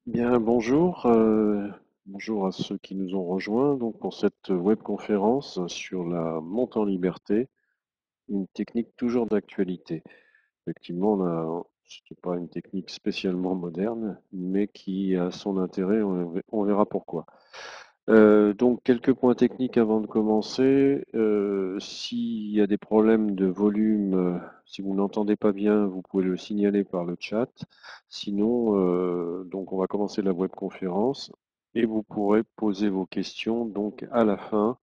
Bien, bonjour, bonjour à ceux qui nous ont rejoints donc pour cette webconférence sur la montée en liberté, une technique toujours d'actualité. Effectivement, c'est pas une technique spécialement moderne, mais qui a son intérêt, on verra pourquoi. Donc quelques points techniques avant de commencer. S'il y a des problèmes de volume, si vous n'entendez pas bien, vous pouvez le signaler par le chat. Sinon, donc on va commencer la webconférence et vous pourrez poser vos questions donc à la fin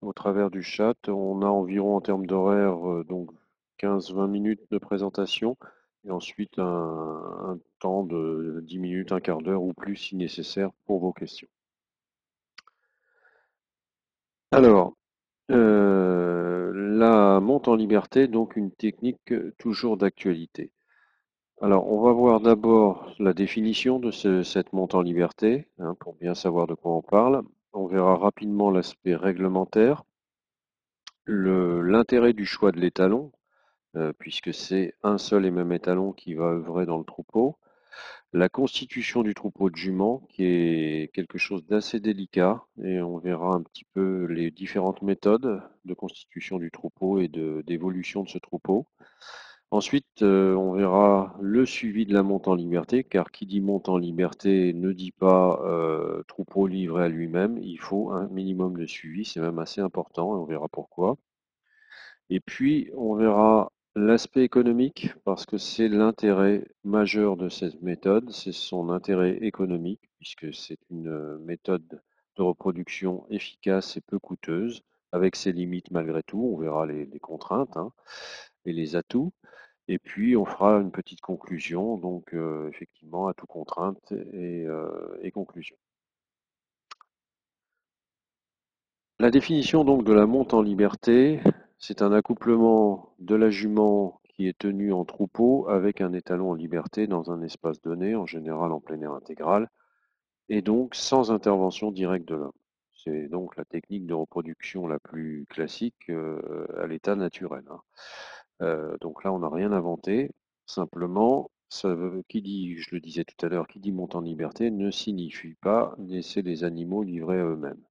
au travers du chat. On a environ en termes d'horaire donc 15-20 minutes de présentation et ensuite un temps de 10 minutes, un quart d'heure ou plus si nécessaire pour vos questions. Alors, la monte en liberté, donc une technique toujours d'actualité. Alors, on va voir d'abord la définition de cette monte en liberté, hein, pour bien savoir de quoi on parle. On verra rapidement l'aspect réglementaire, l'intérêt du choix de l'étalon, puisque c'est un seul et même étalon qui va œuvrer dans le troupeau. La constitution du troupeau de juments, qui est quelque chose d'assez délicat, et on verra un petit peu les différentes méthodes de constitution du troupeau et d'évolution de ce troupeau. Ensuite, on verra le suivi de la monte en liberté, car qui dit monte en liberté ne dit pas troupeau livré à lui-même. Il faut un minimum de suivi, c'est même assez important, et on verra pourquoi. Et puis, on verra l'aspect économique, parce que c'est l'intérêt majeur de cette méthode, c'est son intérêt économique, puisque c'est une méthode de reproduction efficace et peu coûteuse, avec ses limites malgré tout. On verra les contraintes, hein, et les atouts. Et puis, on fera une petite conclusion, donc effectivement, atout contrainte et conclusion. La définition donc de la monte en liberté, c'est un accouplement de la jument qui est tenue en troupeau avec un étalon en liberté dans un espace donné, en général en plein air intégral, et donc sans intervention directe de l'homme. C'est donc la technique de reproduction la plus classique à l'état naturel, hein. Donc là, on n'a rien inventé. Simplement, qui dit, je le disais tout à l'heure, qui dit monte en liberté ne signifie pas laisser les animaux livrés à eux-mêmes.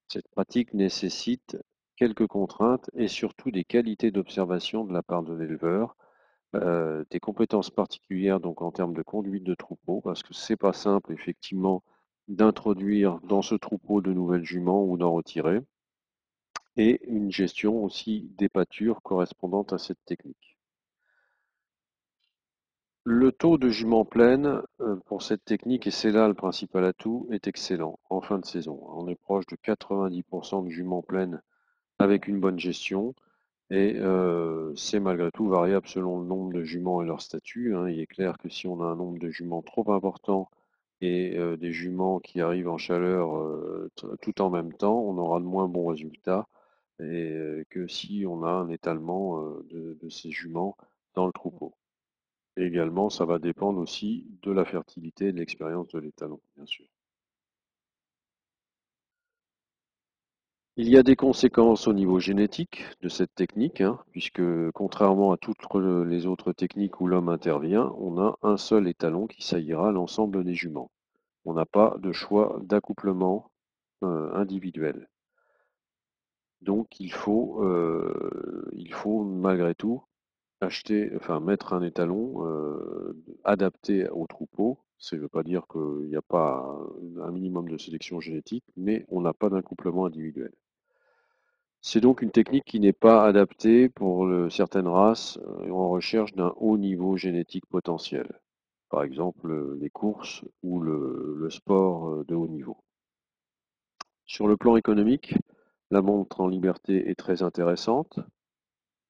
Cette pratique nécessite quelques contraintes et surtout des qualités d'observation de la part de l'éleveur, des compétences particulières donc en termes de conduite de troupeau, parce que c'est pas simple effectivement d'introduire dans ce troupeau de nouvelles juments ou d'en retirer, et une gestion aussi des pâtures correspondante à cette technique. Le taux de juments pleines pour cette technique, et c'est là le principal atout, est excellent en fin de saison. On est proche de 90% de juments pleines avec une bonne gestion. Et c'est malgré tout variable selon le nombre de juments et leur statut, hein. Il est clair que si on a un nombre de juments trop important et des juments qui arrivent en chaleur tout en même temps, on aura de moins bons résultats et, que si on a un étalement de ces juments dans le troupeau. Et également, ça va dépendre aussi de la fertilité et de l'expérience de l'étalon, bien sûr. Il y a des conséquences au niveau génétique de cette technique, hein, puisque contrairement à toutes les autres techniques où l'homme intervient, on a un seul étalon qui saillira l'ensemble des juments. On n'a pas de choix d'accouplement individuel. Donc il faut malgré tout mettre un étalon adapté au troupeau. Ça ne veut pas dire qu'il n'y a pas un minimum de sélection génétique, mais on n'a pas d'accouplement individuel. C'est donc une technique qui n'est pas adaptée pour certaines races en recherche d'un haut niveau génétique potentiel. Par exemple, les courses ou le sport de haut niveau. Sur le plan économique, la montre en liberté est très intéressante.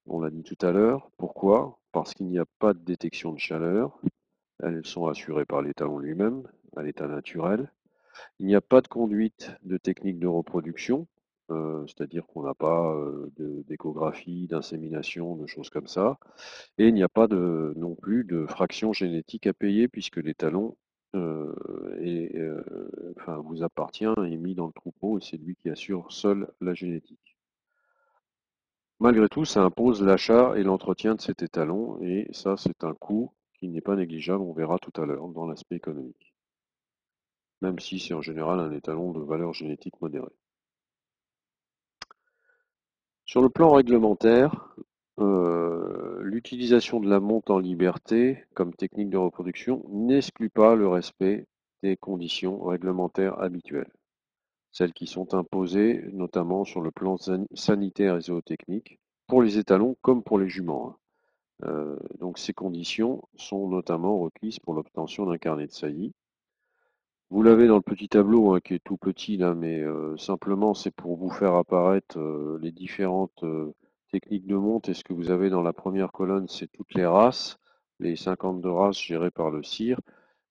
On l'a dit tout à l'heure. Pourquoi? Parce qu'il n'y a pas de détection de chaleur. Elles sont assurées par l'étalon lui-même, à l'état naturel. Il n'y a pas de conduite de technique de reproduction, c'est-à-dire qu'on n'a pas d'échographie, d'insémination, de choses comme ça. Et il n'y a pas non plus de fraction génétique à payer puisque l'étalon euh, vous appartient, est mis dans le troupeau et c'est lui qui assure seul la génétique. Malgré tout, ça impose l'achat et l'entretien de cet étalon et ça, c'est un coût qui n'est pas négligeable, on verra tout à l'heure dans l'aspect économique. même si c'est en général un étalon de valeur génétique modérée. Sur le plan réglementaire, l'utilisation de la monte en liberté comme technique de reproduction n'exclut pas le respect des conditions réglementaires habituelles, celles qui sont imposées notamment sur le plan sanitaire et zootechnique, pour les étalons comme pour les juments, hein. Donc ces conditions sont notamment requises pour l'obtention d'un carnet de saillie. Vous l'avez dans le petit tableau, hein, qui est tout petit là, mais simplement c'est pour vous faire apparaître les différentes techniques de monte. Et ce que vous avez dans la première colonne, c'est toutes les races, les 52 races gérées par le CIR.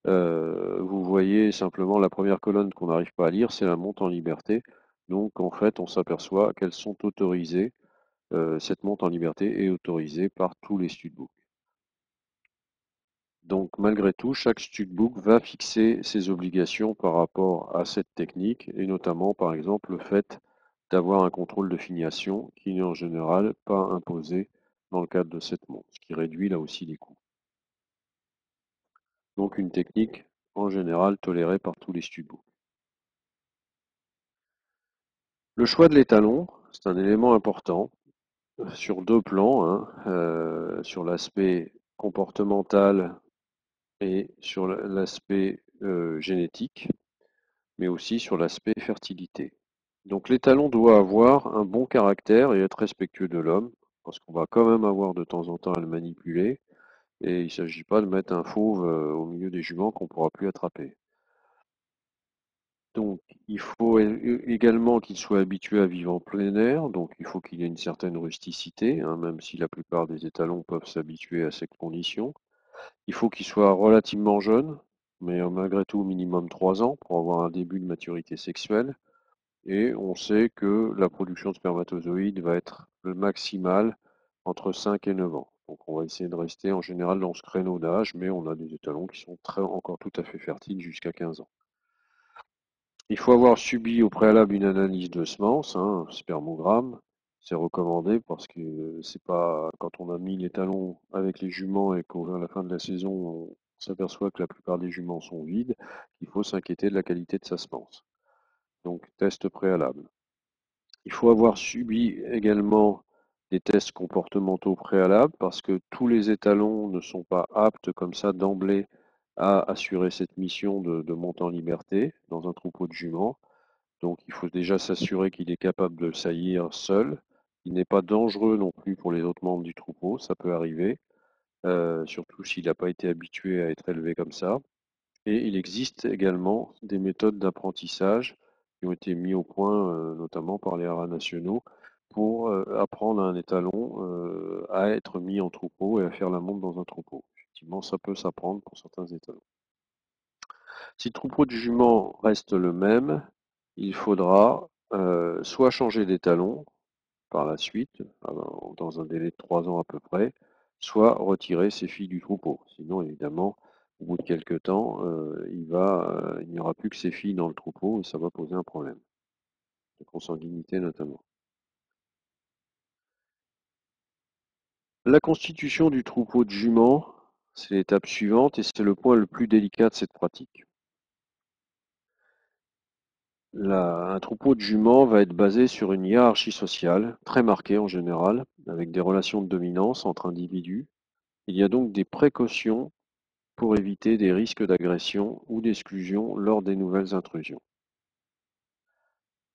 Vous voyez simplement la première colonne qu'on n'arrive pas à lire, c'est la monte en liberté. Donc en fait, on s'aperçoit qu'elles sont autorisées. Cette monte en liberté est autorisée par tous les studbooks. Donc malgré tout, chaque studbook va fixer ses obligations par rapport à cette technique, et notamment par exemple le fait d'avoir un contrôle de finiation qui n'est en général pas imposé dans le cadre de cette montre, ce qui réduit là aussi les coûts. Donc une technique en général tolérée par tous les studbooks. Le choix de l'étalon, c'est un élément important sur deux plans, hein, sur l'aspect comportemental et sur l'aspect génétique, mais aussi sur l'aspect fertilité. Donc l'étalon doit avoir un bon caractère et être respectueux de l'homme, parce qu'on va quand même avoir de temps en temps à le manipuler, et il ne s'agit pas de mettre un fauve au milieu des juments qu'on ne pourra plus attraper. Donc il faut également qu'il soit habitué à vivre en plein air, donc il faut qu'il ait une certaine rusticité, hein, même si la plupart des étalons peuvent s'habituer à ces conditions. Il faut qu'il soit relativement jeune, mais malgré tout au minimum 3 ans pour avoir un début de maturité sexuelle. Et on sait que la production de spermatozoïdes va être le maximal entre 5 et 9 ans. Donc on va essayer de rester en général dans ce créneau d'âge, mais on a des étalons qui sont encore tout à fait fertiles jusqu'à 15 ans. Il faut avoir subi au préalable une analyse de semences, hein, un spermogramme. C'est recommandé parce que c'est pas quand on a mis les talons avec les juments et qu'à la fin de la saison, on s'aperçoit que la plupart des juments sont vides, qu'il faut s'inquiéter de la qualité de sa semence. Donc, test préalable. Il faut avoir subi également des tests comportementaux préalables parce que tous les étalons ne sont pas aptes comme ça d'emblée à assurer cette mission de monter en liberté dans un troupeau de juments. Donc il faut déjà s'assurer qu'il est capable de saillir seul. Il n'est pas dangereux non plus pour les autres membres du troupeau, ça peut arriver, surtout s'il n'a pas été habitué à être élevé comme ça. Et il existe également des méthodes d'apprentissage qui ont été mises au point, notamment par les haras nationaux, pour apprendre à un étalon à être mis en troupeau et à faire la monte dans un troupeau. Effectivement, ça peut s'apprendre pour certains étalons. Si le troupeau de juments reste le même, il faudra soit changer d'étalon par la suite, dans un délai de 3 ans à peu près, soit retirer ses filles du troupeau. Sinon, évidemment, au bout de quelques temps, il n'y aura plus que ses filles dans le troupeau et ça va poser un problème, de consanguinité notamment. La constitution du troupeau de juments, c'est l'étape suivante et c'est le point le plus délicat de cette pratique. Un troupeau de juments va être basé sur une hiérarchie sociale, très marquée en général, avec des relations de dominance entre individus. Il y a donc des précautions pour éviter des risques d'agression ou d'exclusion lors des nouvelles intrusions.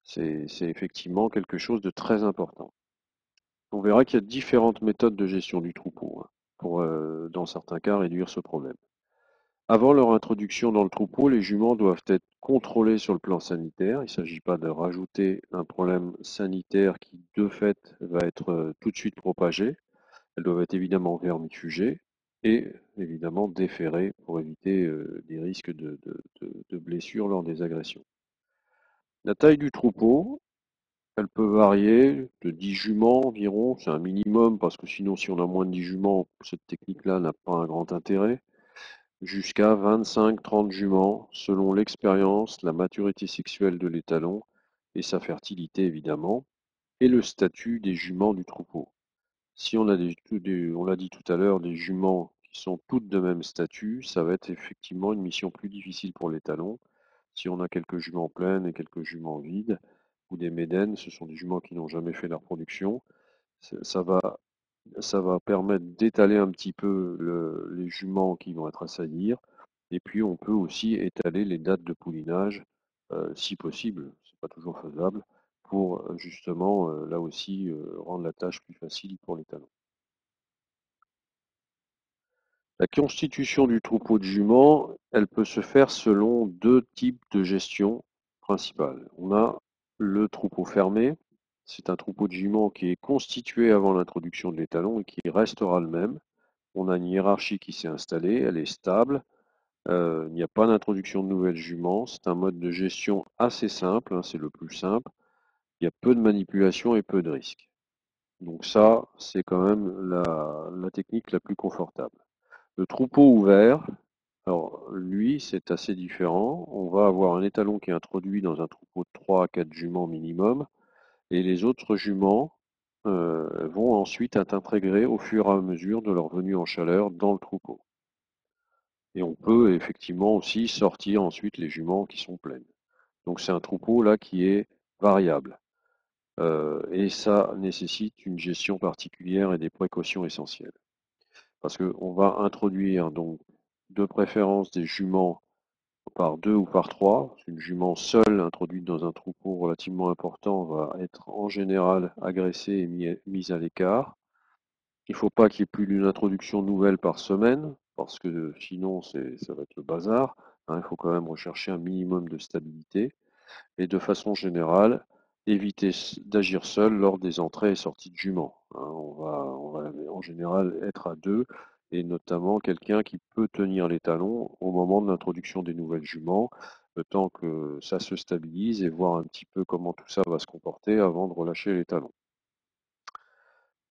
C'est effectivement quelque chose de très important. On verra qu'il y a différentes méthodes de gestion du troupeau, hein, pour, dans certains cas, réduire ce problème. Avant leur introduction dans le troupeau, les juments doivent être contrôlés sur le plan sanitaire. Il ne s'agit pas de rajouter un problème sanitaire qui, de fait, va être tout de suite propagé. Elles doivent être évidemment vermifugées et évidemment déférées pour éviter des risques de blessures lors des agressions. La taille du troupeau, elle peut varier de 10 juments environ, c'est un minimum parce que sinon si on a moins de 10 juments, cette technique-là n'a pas un grand intérêt, jusqu'à 25-30 juments selon l'expérience, la maturité sexuelle de l'étalon et sa fertilité évidemment, et le statut des juments du troupeau. Si on a on l'a dit tout à l'heure, des juments qui sont toutes de même statut, ça va être effectivement une mission plus difficile pour l'étalon. Si on a quelques juments pleines et quelques juments vides, ou des médènes, ce sont des juments qui n'ont jamais fait la reproduction, ça va, ça va permettre d'étaler un petit peu les juments qui vont être à saillir. Et puis on peut aussi étaler les dates de poulinage, si possible, c'est pas toujours faisable, pour justement là aussi rendre la tâche plus facile pour les talons. La constitution du troupeau de juments, elle peut se faire selon deux types de gestion principales. On a le troupeau fermé, c'est un troupeau de juments qui est constitué avant l'introduction de l'étalon et qui restera le même. On a une hiérarchie qui s'est installée, elle est stable, il n'y a pas d'introduction de nouvelles juments, c'est un mode de gestion assez simple, hein, c'est le plus simple, il y a peu de manipulation et peu de risques. Donc ça, c'est quand même la technique la plus confortable. Le troupeau ouvert, alors lui, c'est assez différent. On va avoir un étalon qui est introduit dans un troupeau de 3 à 4 juments minimum, et les autres juments vont ensuite être intégrés au fur et à mesure de leur venue en chaleur dans le troupeau. Et on peut effectivement aussi sortir ensuite les juments qui sont pleines. Donc c'est un troupeau là qui est variable. Et ça nécessite une gestion particulière et des précautions essentielles. Parce qu'on va introduire donc de préférence des juments par deux ou par trois. Une jument seule introduite dans un troupeau relativement important va être en général agressée et mise à l'écart. Il ne faut pas qu'il y ait plus d'une introduction nouvelle par semaine, parce que sinon ça va être le bazar. Hein, il faut quand même rechercher un minimum de stabilité. Et de façon générale, éviter d'agir seul lors des entrées et sorties de juments. Hein, on va en général être à deux, et notamment quelqu'un qui peut tenir les talons au moment de l'introduction des nouvelles juments, le temps que ça se stabilise et voir un petit peu comment tout ça va se comporter avant de relâcher les talons.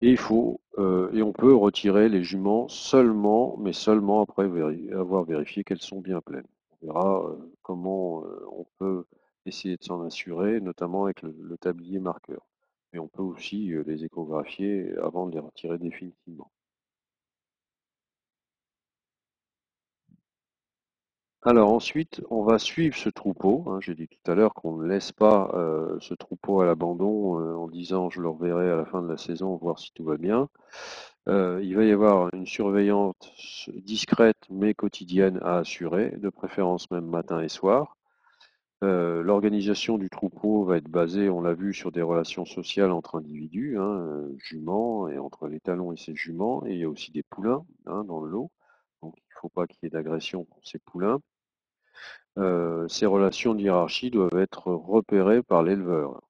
Et on peut retirer les juments seulement, mais seulement après avoir vérifié qu'elles sont bien pleines. On verra comment on peut essayer de s'en assurer, notamment avec le tablier marqueur. Mais on peut aussi les échographier avant de les retirer définitivement. Alors ensuite, on va suivre ce troupeau, hein. J'ai dit tout à l'heure qu'on ne laisse pas ce troupeau à l'abandon en disant je le reverrai à la fin de la saison, voir si tout va bien. Il va y avoir une surveillance discrète mais quotidienne à assurer, de préférence même matin et soir. L'organisation du troupeau va être basée, on l'a vu, sur des relations sociales entre individus, hein, juments, et entre les talons et ces juments, et il y a aussi des poulains, hein, dans le lot. Donc il ne faut pas qu'il y ait d'agression pour ces poulains. Ces relations de hiérarchie doivent être repérées par l'éleveur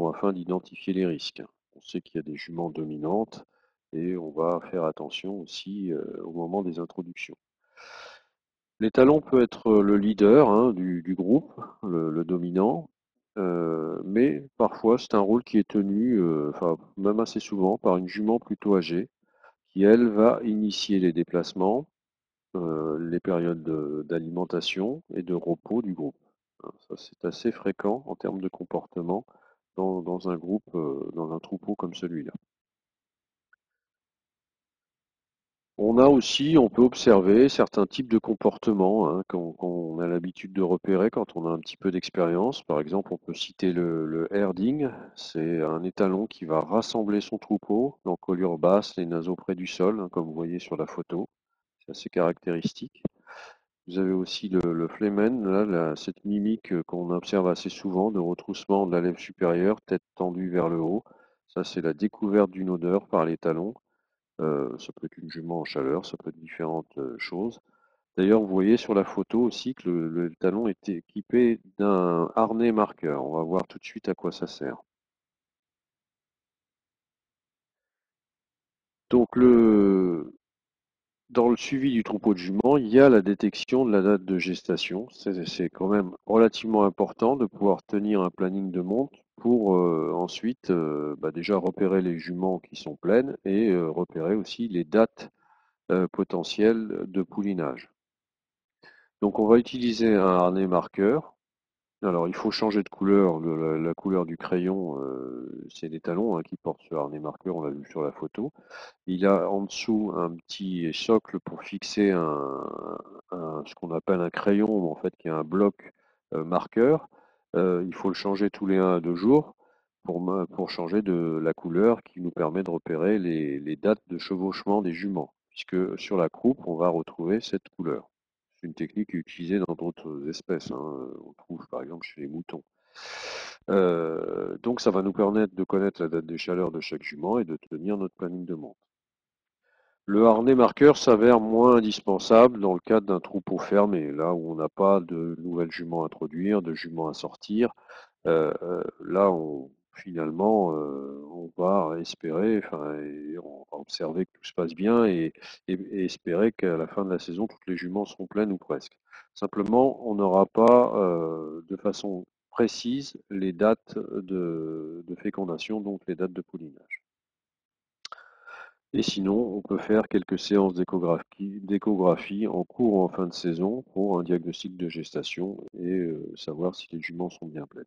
afin d'identifier les risques. On sait qu'il y a des juments dominantes et on va faire attention aussi au moment des introductions. L'étalon peut être le leader, hein, du groupe, le dominant, mais parfois c'est un rôle qui est tenu, enfin même assez souvent, par une jument plutôt âgée qui, elle, va initier les déplacements, les périodes d'alimentation et de repos du groupe. Hein, ça, c'est assez fréquent en termes de comportement dans un groupe, dans un troupeau comme celui-là. On peut observer certains types de comportements, hein, qu'on a l'habitude de repérer quand on a un petit peu d'expérience. Par exemple, on peut citer le herding. C'est un étalon qui va rassembler son troupeau, l'encolure basse, les naseaux près du sol, hein, comme vous voyez sur la photo. C'est assez caractéristique. Vous avez aussi le flemen, là, cette mimique qu'on observe assez souvent de retroussement de la lèvre supérieure, tête tendue vers le haut. Ça, c'est la découverte d'une odeur par les talons. Ça peut être une jument en chaleur, ça peut être différentes choses. D'ailleurs, vous voyez sur la photo aussi que le talon est équipé d'un harnais marqueur. On va voir tout de suite à quoi ça sert. Donc, dans le suivi du troupeau de juments, il y a la détection de la date de gestation. C'est quand même relativement important de pouvoir tenir un planning de monte pour ensuite déjà repérer les juments qui sont pleines et repérer aussi les dates potentielles de poulinage. Donc on va utiliser un harnais marqueur. Alors il faut changer de couleur, la couleur du crayon, c'est les talons, hein, qui portent ce harnais marqueur, on l'a vu sur la photo. Il a en dessous un petit socle pour fixer ce qu'on appelle un crayon, en fait, qui est un bloc marqueur, il faut le changer tous les 1 à 2 jours pour changer de la couleur qui nous permet de repérer les dates de chevauchement des juments, puisque sur la croupe, on va retrouver cette couleur. C'est une technique utilisée dans d'autres espèces, hein. On trouve par exemple chez les moutons. Donc ça va nous permettre de connaître la date des chaleurs de chaque jument et de tenir notre planning de monte. Le harnais marqueur s'avère moins indispensable dans le cadre d'un troupeau fermé, là où on n'a pas de nouvelles juments à introduire, de juments à sortir. Là, finalement, on va espérer, enfin, et on va observer que tout se passe bien et espérer qu'à la fin de la saison, toutes les juments seront pleines ou presque. Simplement, on n'aura pas de façon précise les dates de fécondation, donc les dates de poulinage. Et sinon, on peut faire quelques séances d'échographie en cours ou en fin de saison pour un diagnostic de gestation et savoir si les juments sont bien pleines.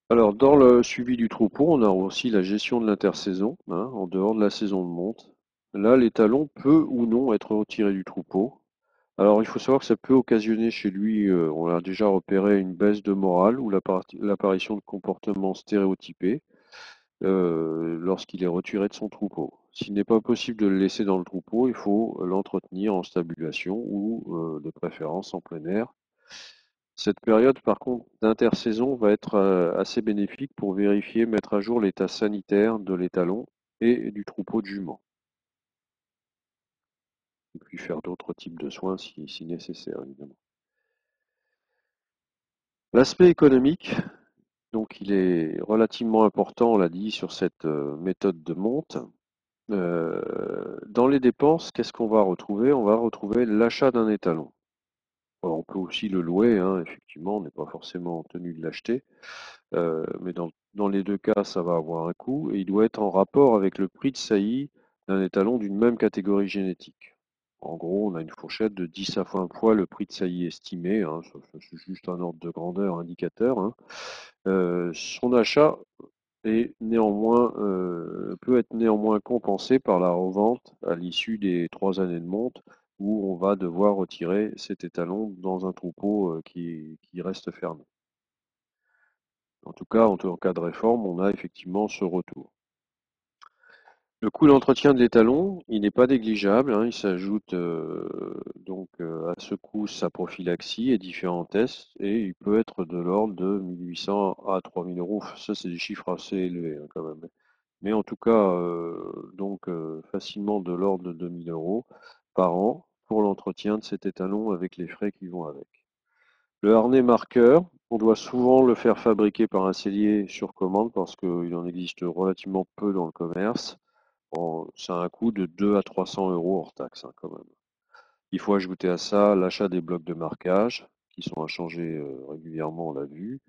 Alors, dans le suivi du troupeau, on a aussi la gestion de l'intersaison, hein, en dehors de la saison de monte. Là, l'étalon peut ou non être retiré du troupeau. Alors, il faut savoir que ça peut occasionner chez lui, on a déjà repéré une baisse de morale ou l'apparition de comportements stéréotypés lorsqu'il est retiré de son troupeau. S'il n'est pas possible de le laisser dans le troupeau, il faut l'entretenir en stabulation ou de préférence en plein air. Cette période, par contre, d'intersaison va être assez bénéfique pour vérifier, mettre à jour l'état sanitaire de l'étalon et du troupeau de juments, et puis faire d'autres types de soins si nécessaire, évidemment. L'aspect économique, donc il est relativement important, on l'a dit, sur cette méthode de monte. Dans les dépenses, qu'est-ce qu'on va retrouver? On va retrouver l'achat d'un étalon. Alors, on peut aussi le louer, hein, effectivement, on n'est pas forcément tenu de l'acheter. Mais dans les deux cas, ça va avoir un coût et il doit être en rapport avec le prix de saillie d'un étalon d'une même catégorie génétique. En gros, on a une fourchette de 10 à 20 fois le prix de saillie estimé, hein, c'est juste un ordre de grandeur indicateur, hein. Son achat peut être néanmoins compensé par la revente à l'issue des 3 années de monte où on va devoir retirer cet étalon dans un troupeau qui reste fermé. En tout cas, en cas de réforme, on a effectivement ce retour. Le coût d'entretien de l'étalon, il n'est pas négligeable, hein, il s'ajoute donc à ce coût sa prophylaxie et différents tests, et il peut être de l'ordre de 1800 à 3000 euros. Ça, c'est des chiffres assez élevés, hein, quand même. Mais en tout cas, facilement de l'ordre de 2000 euros par an pour l'entretien de cet étalon avec les frais qui vont avec. Le harnais marqueur, on doit souvent le faire fabriquer par un sellier sur commande parce qu'il en existe relativement peu dans le commerce. Ça a un coût de 2 à 300 euros hors taxe, hein, quand même. Il faut ajouter à ça l'achat des blocs de marquage qui sont à changer régulièrement, on l'a vu,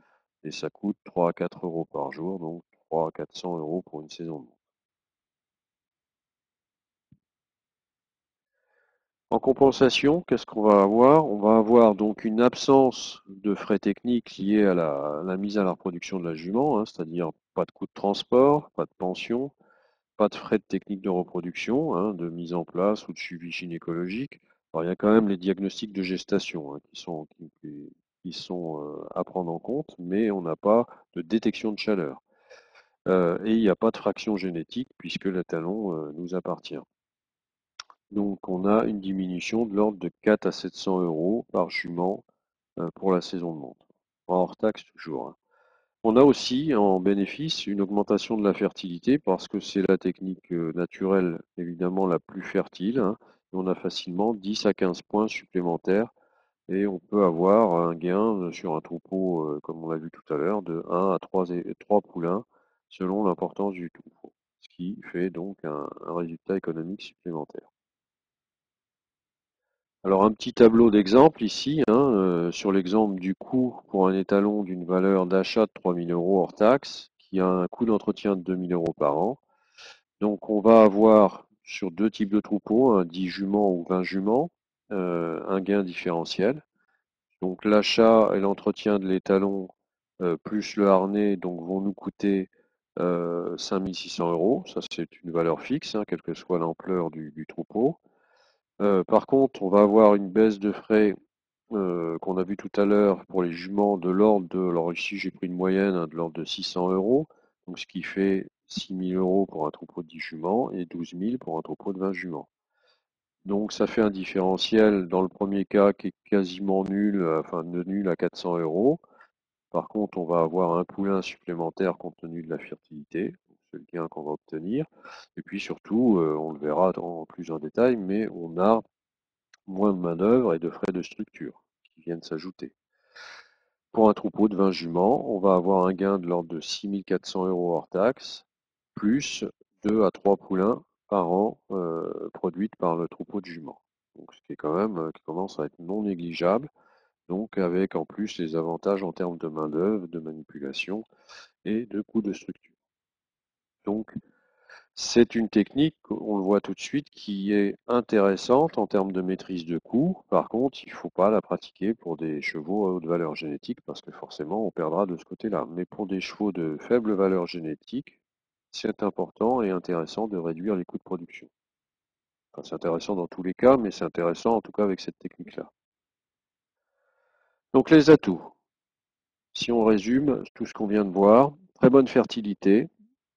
et ça coûte 3 à 4 euros par jour, donc 3 à 400 euros pour une saison de monte. En compensation, qu'est-ce qu'on va avoir? On va avoir donc une absence de frais techniques liés à la mise à la reproduction de la jument, hein, c'est-à-dire pas de coût de transport, pas de pension, pas de frais de technique de reproduction, hein, de mise en place ou de suivi gynécologique. Alors, il y a quand même les diagnostics de gestation, hein, qui sont à prendre en compte, mais on n'a pas de détection de chaleur. Et il n'y a pas de fraction génétique puisque l'étalon nous appartient. Donc on a une diminution de l'ordre de 4 à 700 euros par jument pour la saison de monte, en hors taxe toujours, hein. On a aussi en bénéfice une augmentation de la fertilité parce que c'est la technique naturelle évidemment la plus fertile, hein. On a facilement 10 à 15 points supplémentaires et on peut avoir un gain sur un troupeau, comme on l'a vu tout à l'heure, de 1 à 3 poulains selon l'importance du troupeau, ce qui fait donc un résultat économique supplémentaire. Alors un petit tableau d'exemple ici, hein, sur l'exemple du coût pour un étalon d'une valeur d'achat de 3000 euros hors taxe, qui a un coût d'entretien de 2000 euros par an. Donc on va avoir sur deux types de troupeaux, un 10 juments ou 20 juments, un gain différentiel. Donc l'achat et l'entretien de l'étalon plus le harnais donc, vont nous coûter 5600 euros. Ça c'est une valeur fixe, hein, quelle que soit l'ampleur du troupeau. Par contre, on va avoir une baisse de frais qu'on a vu tout à l'heure pour les juments de l'ordre de, alors ici j'ai pris une moyenne hein, de l'ordre de 600 euros, donc ce qui fait 6 000 euros pour un troupeau de 10 juments et 12 000 pour un troupeau de 20 juments. Donc ça fait un différentiel dans le premier cas qui est quasiment nul, enfin de nul à 400 euros. Par contre, on va avoir un poulain supplémentaire compte tenu de la fertilité, c'est le gain qu'on va obtenir. Et puis surtout, on le verra dans plus en détail, mais on a moins de main-d'œuvre et de frais de structure qui viennent s'ajouter. Pour un troupeau de 20 juments, on va avoir un gain de l'ordre de 6 400 euros hors taxe, plus 2 à 3 poulains par an produites par le troupeau de juments. Donc, ce qui est quand même, qui commence à être non négligeable. Donc, avec en plus les avantages en termes de main-d'œuvre, de manipulation et de coûts de structure. Donc, c'est une technique, on le voit tout de suite, qui est intéressante en termes de maîtrise de coût. Par contre, il ne faut pas la pratiquer pour des chevaux à haute valeur génétique parce que forcément, on perdra de ce côté-là. Mais pour des chevaux de faible valeur génétique, c'est important et intéressant de réduire les coûts de production. Enfin, c'est intéressant dans tous les cas, mais c'est intéressant en tout cas avec cette technique-là. Donc les atouts. Si on résume tout ce qu'on vient de voir, très bonne fertilité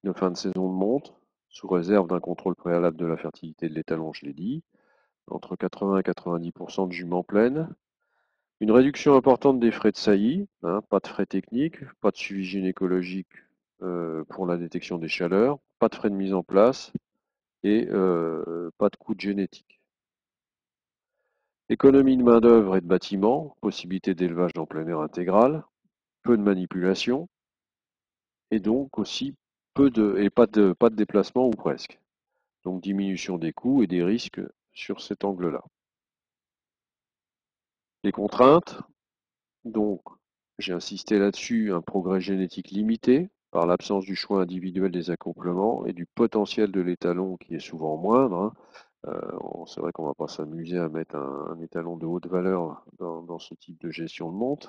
de fin de saison de monte, sous réserve d'un contrôle préalable de la fertilité de l'étalon, je l'ai dit, entre 80 et 90% de juments pleines, une réduction importante des frais de saillie, hein, pas de frais techniques, pas de suivi gynécologique pour la détection des chaleurs, pas de frais de mise en place et pas de coûts de génétique. Économie de main-d'œuvre et de bâtiment, possibilité d'élevage en plein air intégral, peu de manipulation, et donc aussi pas de déplacement ou presque. Donc diminution des coûts et des risques sur cet angle-là. Les contraintes, donc j'ai insisté là-dessus, un progrès génétique limité par l'absence du choix individuel des accouplements et du potentiel de l'étalon qui est souvent moindre. Hein. C'est vrai qu'on ne va pas s'amuser à mettre un étalon de haute valeur dans ce type de gestion de monte.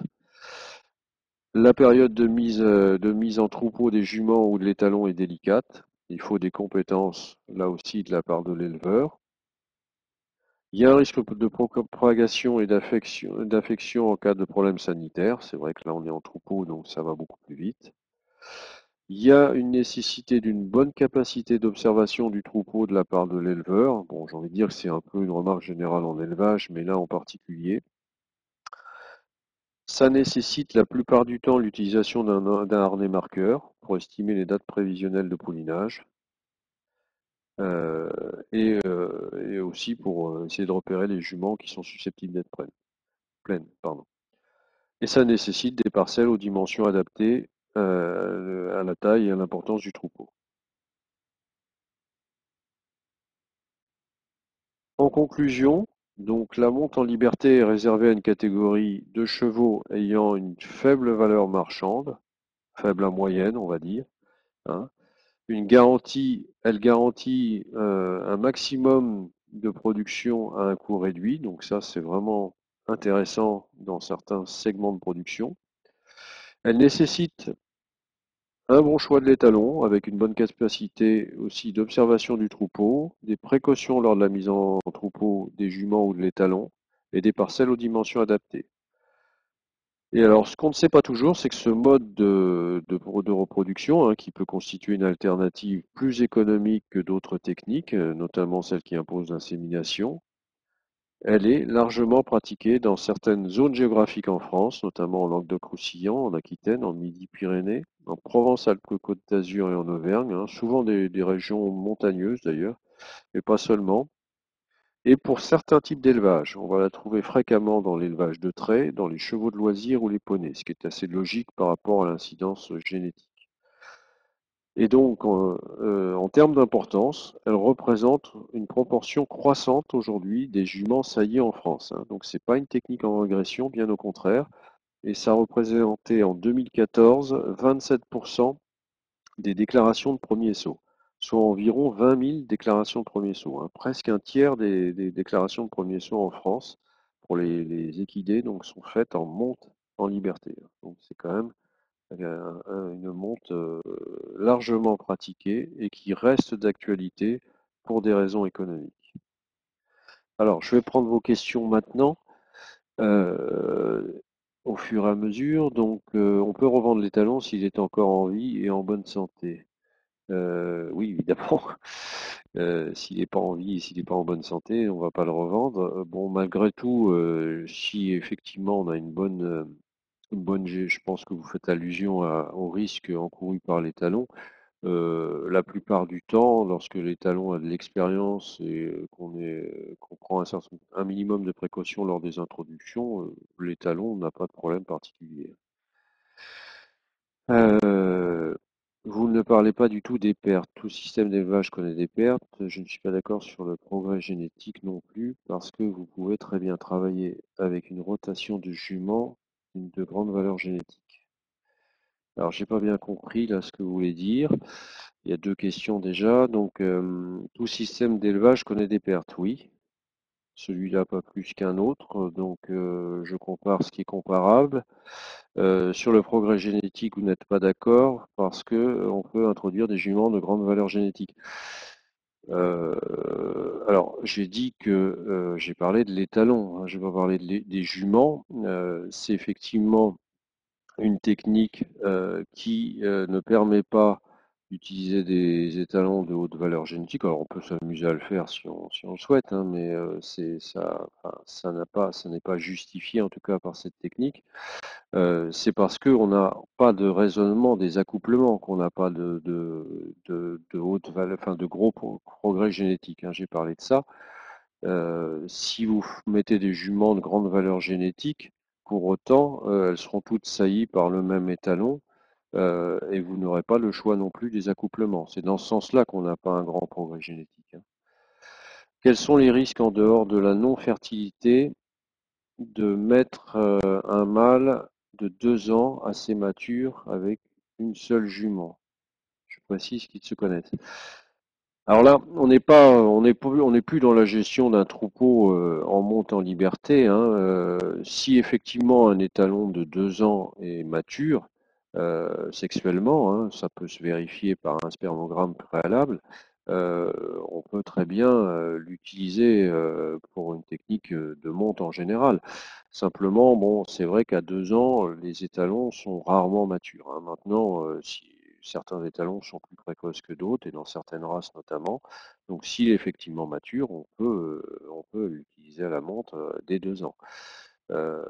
La période de mise en troupeau des juments ou de l'étalon est délicate. Il faut des compétences, là aussi, de la part de l'éleveur. Il y a un risque de propagation et d'infection en cas de problème sanitaire. C'est vrai que là, on est en troupeau, donc ça va beaucoup plus vite. Il y a une nécessité d'une bonne capacité d'observation du troupeau de la part de l'éleveur. Bon, j'ai envie de dire que c'est un peu une remarque générale en élevage, mais là en particulier. Ça nécessite la plupart du temps l'utilisation d'un harnais marqueur pour estimer les dates prévisionnelles de poulinage euh, et aussi pour essayer de repérer les juments qui sont susceptibles d'être pleines. Pardon. Et ça nécessite des parcelles aux dimensions adaptées à la taille et à l'importance du troupeau. En conclusion, donc la monte en liberté est réservée à une catégorie de chevaux ayant une faible valeur marchande, faible à moyenne, on va dire, hein. Elle garantit un maximum de production à un coût réduit, donc ça c'est vraiment intéressant dans certains segments de production. Elle nécessite un bon choix de l'étalon avec une bonne capacité aussi d'observation du troupeau, des précautions lors de la mise en troupeau des juments ou de l'étalon et des parcelles aux dimensions adaptées. Et alors, ce qu'on ne sait pas toujours, c'est que ce mode de reproduction, hein, qui peut constituer une alternative plus économique que d'autres techniques, notamment celle qui impose l'insémination, elle est largement pratiquée dans certaines zones géographiques en France, notamment en Languedoc-Roussillon, en Aquitaine, en Midi-Pyrénées, en Provence-Alpes-Côte d'Azur et en Auvergne, hein, souvent des régions montagneuses d'ailleurs, mais pas seulement. Et pour certains types d'élevage, on va la trouver fréquemment dans l'élevage de trait, dans les chevaux de loisirs ou les poneys, ce qui est assez logique par rapport à l'incidence génétique. Et donc, en termes d'importance, elle représente une proportion croissante aujourd'hui des juments saillies en France, hein. Donc, c'est pas une technique en régression, bien au contraire. Et ça représentait en 2014 27% des déclarations de premier saut, soit environ 20 000 déclarations de premier saut, hein. Presque un tiers des déclarations de premier saut en France pour les équidés donc, sont faites en monte en liberté, hein. Donc c'est quand même une monte largement pratiquée et qui reste d'actualité pour des raisons économiques. Alors, je vais prendre vos questions maintenant, heu, au fur et à mesure. Donc, on peut revendre l'étalon s'il est encore en vie et en bonne santé. Oui, évidemment. S'il n'est pas en vie et s'il n'est pas en bonne santé, on va pas le revendre. Bon, malgré tout, si effectivement on a je pense que vous faites allusion au risque encouru par l'étalon. La plupart du temps, lorsque l'étalon a de l'expérience et qu'on prend un minimum de précautions lors des introductions, l'étalon n'a pas de problème particulier. Euh, Vous ne parlez pas du tout des pertes. Tout système d'élevage connaît des pertes. Je ne suis pas d'accord sur le progrès génétique non plus, parce que vous pouvez très bien travailler avec une rotation de juments de grande valeur génétique. Alors, j'ai pas bien compris là ce que vous voulez dire. Il y a deux questions déjà. Donc, tout système d'élevage connaît des pertes, oui. Celui-là pas plus qu'un autre. Donc, je compare ce qui est comparable. Sur le progrès génétique, vous n'êtes pas d'accord parce que on peut introduire des juments de grande valeur génétique. Alors, j'ai dit que j'ai parlé de l'étalon, hein, je vais pas parler des juments. C'est effectivement une technique qui ne permet pas d'utiliser des étalons de haute valeur génétique. Alors, on peut s'amuser à le faire si on le souhaite, hein, mais c'est ça, enfin, ça n'est pas justifié en tout cas par cette technique. C'est parce qu'on n'a pas de raisonnement des accouplements qu'on n'a pas de haute valeur, enfin de gros progrès génétiques, hein, j'ai parlé de ça. Si vous mettez des juments de grande valeur génétique, pour autant, elles seront toutes saillies par le même étalon, et vous n'aurez pas le choix non plus des accouplements. C'est dans ce sens-là qu'on n'a pas un grand progrès génétique, hein. Quels sont les risques en dehors de la non-fertilité de mettre un mâle de 2 ans assez mature avec une seule jument? Je précise qu'ils se connaissent. Alors là, on n'est plus dans la gestion d'un troupeau en monte en liberté, hein. Si effectivement un étalon de 2 ans est mature sexuellement, hein, ça peut se vérifier par un spermogramme préalable. euh, on peut très bien l'utiliser pour une technique de monte en général. Simplement, bon, c'est vrai qu'à 2 ans, les étalons sont rarement matures, hein. Maintenant, si certains étalons sont plus précoces que d'autres, et dans certaines races notamment. Donc, s'il est effectivement mature, on peut l'utiliser à la monte dès 2 ans. Euh,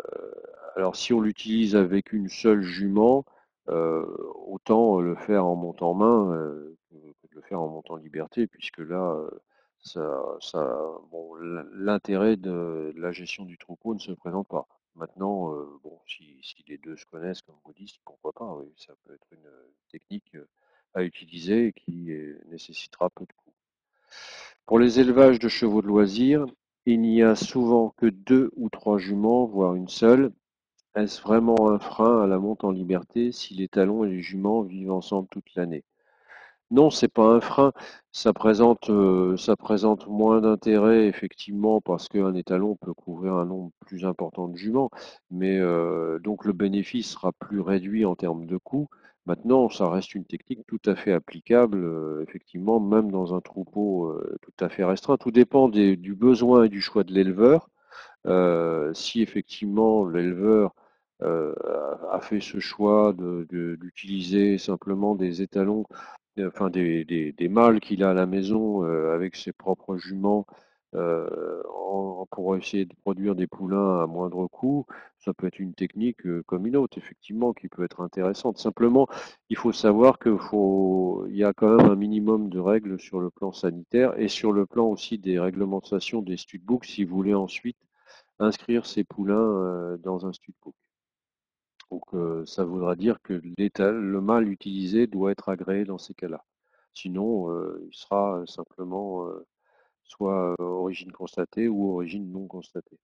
alors, si on l'utilise avec une seule jument, euh, autant le faire en montant en main que de le faire en montant en liberté, puisque là, bon, l'intérêt de la gestion du troupeau ne se présente pas. Maintenant, bon, si les deux se connaissent, comme vous dites, pourquoi pas, oui, ça peut être une technique à utiliser qui nécessitera peu de coûts. Pour les élevages de chevaux de loisirs, il n'y a souvent que 2 ou 3 juments, voire une seule. Est-ce vraiment un frein à la monte en liberté si les talons et les juments vivent ensemble toute l'année? Non, c'est pas un frein. Ça présente moins d'intérêt, effectivement, parce qu'un étalon peut couvrir un nombre plus important de juments, mais donc le bénéfice sera plus réduit en termes de coût. Maintenant, ça reste une technique tout à fait applicable, effectivement, même dans un troupeau tout à fait restreint. Tout dépend du besoin et du choix de l'éleveur. Si effectivement l'éleveur a fait ce choix d'utiliser simplement des étalons, enfin des mâles qu'il a à la maison avec ses propres juments pour essayer de produire des poulains à moindre coût, ça peut être une technique comme une autre, effectivement, qui peut être intéressante. Simplement, il faut savoir il y a quand même un minimum de règles sur le plan sanitaire et sur le plan aussi des réglementations des studbooks si vous voulez ensuite inscrire ces poulains dans un studbook. Donc ça voudra dire que le mâle utilisé doit être agréé dans ces cas-là. Sinon, il sera simplement soit origine constatée ou origine non constatée.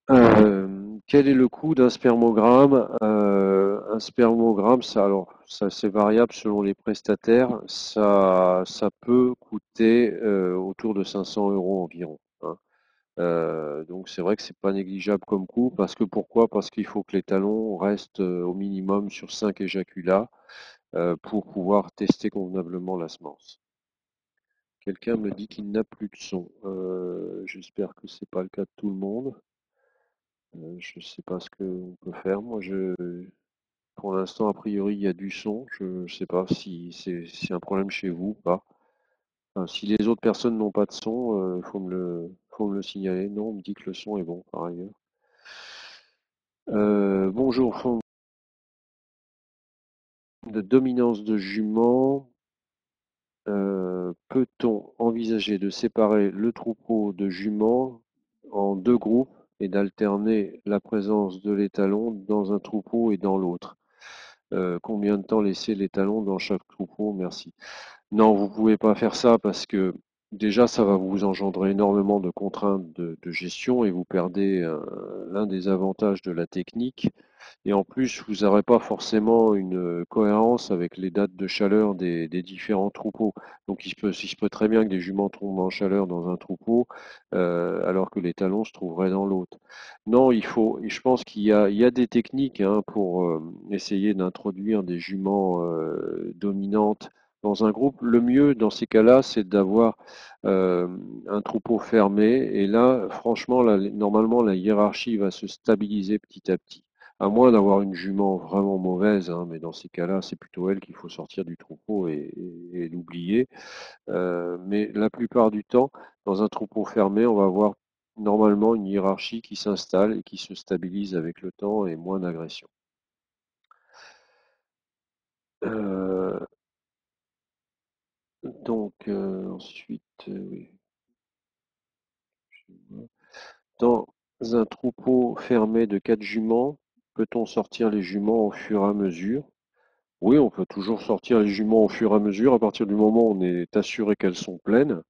Quel est le coût d'un spermogramme? Un spermogramme, ça c'est variable selon les prestataires. Ça peut coûter autour de 500 € environ, hein. Donc c'est vrai que c'est pas négligeable comme coût parce que pourquoi? Parce qu'il faut que les talons restent au minimum sur 5 éjaculats pour pouvoir tester convenablement la semence. Quelqu'un me dit qu'il n'a plus de son. J'espère que c'est pas le cas de tout le monde. Je ne sais pas ce qu'on peut faire. Pour l'instant, a priori, il y a du son. Je ne sais pas si c'est un problème chez vous ou pas. Enfin, si les autres personnes n'ont pas de son, faut me le signaler. Non, on me dit que le son est bon par ailleurs. Bonjour, forme de dominance de jument. Peut-on envisager de séparer le troupeau de juments en deux groupes et d'alterner la présence de l'étalon dans un troupeau et dans l'autre? Combien de temps laisser l'étalon dans chaque troupeau? Merci. Non, vous pouvez pas faire ça parce que déjà, ça va vous engendrer énormément de contraintes de gestion et vous perdez l'un des avantages de la technique. Et en plus, vous n'aurez pas forcément une cohérence avec les dates de chaleur des différents troupeaux. Donc il se peut très bien que des juments tombent en chaleur dans un troupeau, alors que les talons se trouveraient dans l'autre. Non, je pense il y a des techniques hein, pour essayer d'introduire des juments dominantes dans un groupe. Le mieux dans ces cas-là, c'est d'avoir euh, un troupeau fermé. Et là, franchement, normalement, la hiérarchie va se stabiliser petit à petit. À moins d'avoir une jument vraiment mauvaise, hein, mais dans ces cas-là, c'est plutôt elle qu'il faut sortir du troupeau et l'oublier. Mais la plupart du temps, dans un troupeau fermé, on va avoir normalement une hiérarchie qui s'installe et qui se stabilise avec le temps et moins d'agression. Euh, ensuite, oui. Dans un troupeau fermé de 4 juments, peut-on sortir les juments au fur et à mesure? Oui, on peut toujours sortir les juments au fur et à mesure, à partir du moment où on est assuré qu'elles sont pleines.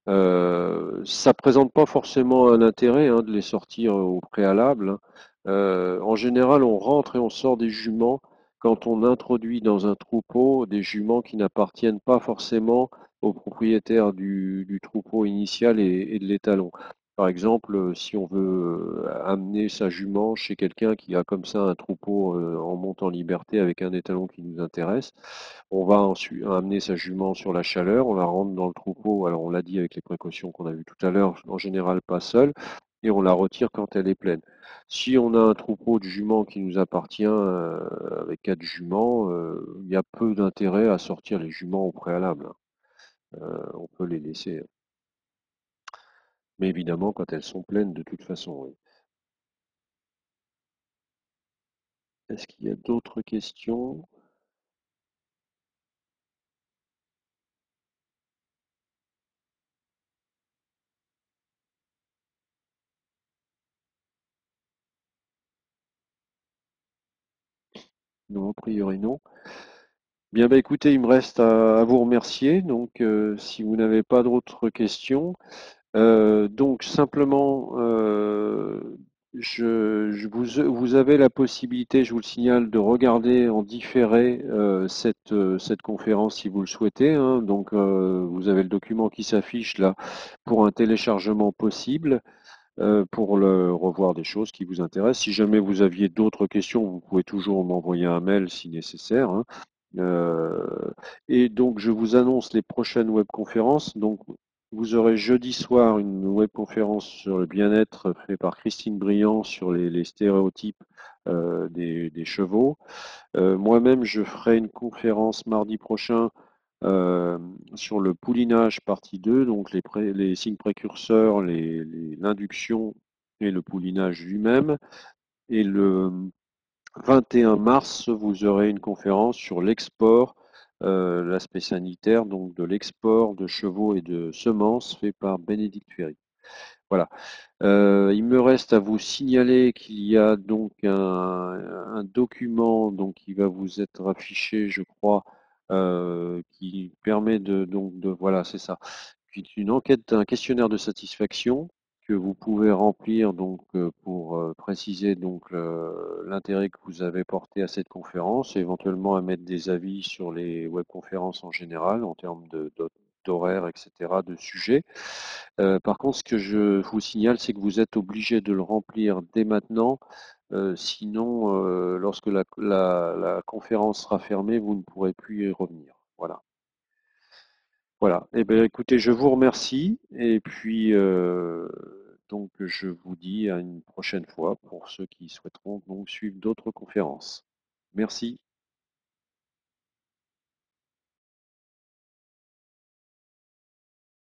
Ça présente pas forcément un intérêt hein, de les sortir au préalable, hein. En général, on rentre et on sort des juments quand on introduit dans un troupeau des juments qui n'appartiennent pas forcément au propriétaire du troupeau initial et de l'étalon. Par exemple, si on veut amener sa jument chez quelqu'un qui a comme ça un troupeau en monte en liberté avec un étalon qui nous intéresse, on va ensuite amener sa jument sur la chaleur, on la rentre dans le troupeau, alors on l'a dit avec les précautions qu'on a vues tout à l'heure, en général pas seule, et on la retire quand elle est pleine. Si on a un troupeau de juments qui nous appartient avec 4 juments, il y a peu d'intérêt à sortir les juments au préalable, hein. On peut les laisser. Mais évidemment, quand elles sont pleines, de toute façon, oui. Est-ce qu'il y a d'autres questions? Non, a priori non. Bien, bah écoutez, il me reste à vous remercier. Donc, si vous n'avez pas d'autres questions, donc simplement, vous avez la possibilité, je vous le signale, de regarder en différé cette conférence si vous le souhaitez, hein. Donc, vous avez le document qui s'affiche là pour un téléchargement possible, pour revoir des choses qui vous intéressent. Si jamais vous aviez d'autres questions, vous pouvez toujours m'envoyer un mail si nécessaire, hein. Euh, et donc, je vous annonce les prochaines webconférences. Donc, vous aurez jeudi soir une webconférence sur le bien-être faite par Christine Briand sur les stéréotypes des chevaux. Moi-même, je ferai une conférence mardi prochain euh, sur le poulinage partie 2, donc les signes précurseurs, l'induction et le poulinage lui-même. Et le 21 mars, vous aurez une conférence sur l'export, l'aspect sanitaire, donc de l'export de chevaux et de semences fait par Bénédicte Ferry. Voilà. Il me reste à vous signaler qu'il y a donc un document donc, qui va vous être affiché, je crois, qui permet voilà, c'est ça, qui est une enquête, un questionnaire de satisfaction que vous pouvez remplir donc pour préciser donc l'intérêt que vous avez porté à cette conférence et éventuellement à mettre des avis sur les webconférences en général en termes d'horaire, etc., de sujets. Par contre, ce que je vous signale, c'est que vous êtes obligé de le remplir dès maintenant. Sinon, lorsque la conférence sera fermée, vous ne pourrez plus y revenir. Voilà. Voilà. Eh bien, écoutez, je vous remercie et puis donc je vous dis à une prochaine fois pour ceux qui souhaiteront donc suivre d'autres conférences. Merci.